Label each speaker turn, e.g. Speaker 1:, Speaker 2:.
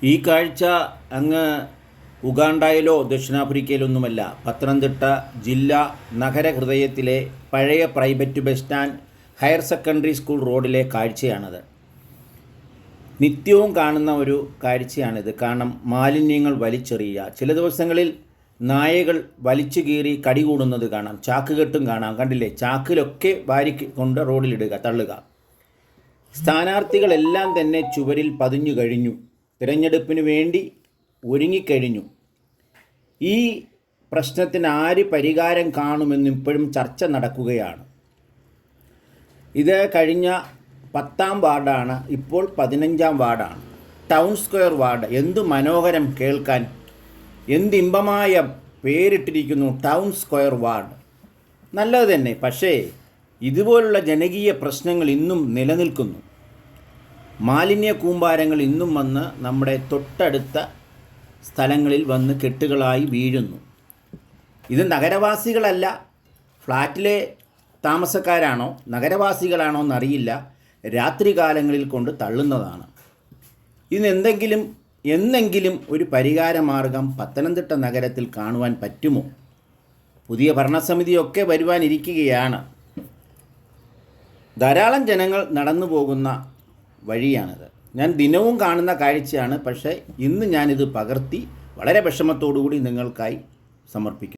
Speaker 1: ഈ കാഴ്ച അങ്ങ് ഉഗാണ്ടയിലോ ദക്ഷിണാഫ്രിക്കയിലൊന്നുമല്ല, പത്തനംതിട്ട ജില്ലാ നഗരഹൃദയത്തിലെ പഴയ private bus stand higher secondary school റോഡിലെ കാഴ്ചയാണത്. നിത്യവും കാണുന്ന ഒരു കാഴ്ചയാണിത്. കാരണം മാലിന്യങ്ങൾ വലിച്ചെറിയുക, ചില ദിവസങ്ങളിൽ നായകൾ വലിച്ചു കീറി കടികൂടുന്നത് കാണാം, ചാക്കുകെട്ടും കാണാം. കണ്ടില്ലേ, ചാക്കിലൊക്കെ വാരി കൊണ്ട് റോഡിലിടുക, തള്ളുക. സ്ഥാനാർത്ഥികളെല്ലാം തന്നെ ചുവരിൽ പതിഞ്ഞു കഴിഞ്ഞു, തിരഞ്ഞെടുപ്പിന് വേണ്ടി ഒരുങ്ങിക്കഴിഞ്ഞു. ഈ പ്രശ്നത്തിന് ആര് പരിഹാരം കാണുമെന്ന് ഇപ്പോഴും ചർച്ച നടക്കുകയാണ്. ഇത് കഴിഞ്ഞ 10ാം വാർഡാണ്, ഇപ്പോൾ 15ാം വാർഡാണ്. Town square ward. എന്ത് മനോഹരം കേൾക്കാൻ, എന്തിമ്പമായ പേരിട്ടിരിക്കുന്നു, ടൗൺ സ്ക്വയർ വാർഡ്. നല്ലത് തന്നെ. പക്ഷേ ഇതുപോലുള്ള ജനകീയ പ്രശ്നങ്ങൾ ഇന്നും നിലനിൽക്കുന്നു. മാലിന്യ കൂമ്പാരങ്ങൾ ഇന്നും വന്ന് നമ്മുടെ തൊട്ടടുത്ത സ്ഥലങ്ങളിൽ വന്ന് കെട്ടുകളായി വീഴുന്നു. ഇത് നഗരവാസികളല്ല, ഫ്ലാറ്റിലെ താമസക്കാരാണോ നഗരവാസികളാണോ എന്നറിയില്ല, രാത്രികാലങ്ങളിൽ കൊണ്ട് തള്ളുന്നതാണ്. എന്നെങ്കിലും ഒരു പരിഹാരമാർഗം പത്തനംതിട്ട നഗരത്തിൽ കാണുവാൻ പറ്റുമോ? പുതിയ ഭരണസമിതിയൊക്കെ വരുവാനിരിക്കുകയാണ്. ധാരാളം ജനങ്ങൾ നടന്നു പോകുന്ന വഴിയാണിത്. ഞാൻ ദിനവും കാണുന്ന കാഴ്ചയാണ്. പക്ഷേ ഇന്ന് ഞാനിത് പകർത്തി വളരെ വിഷമത്തോടു കൂടി നിങ്ങൾക്കായി സമർപ്പിക്കുന്നു.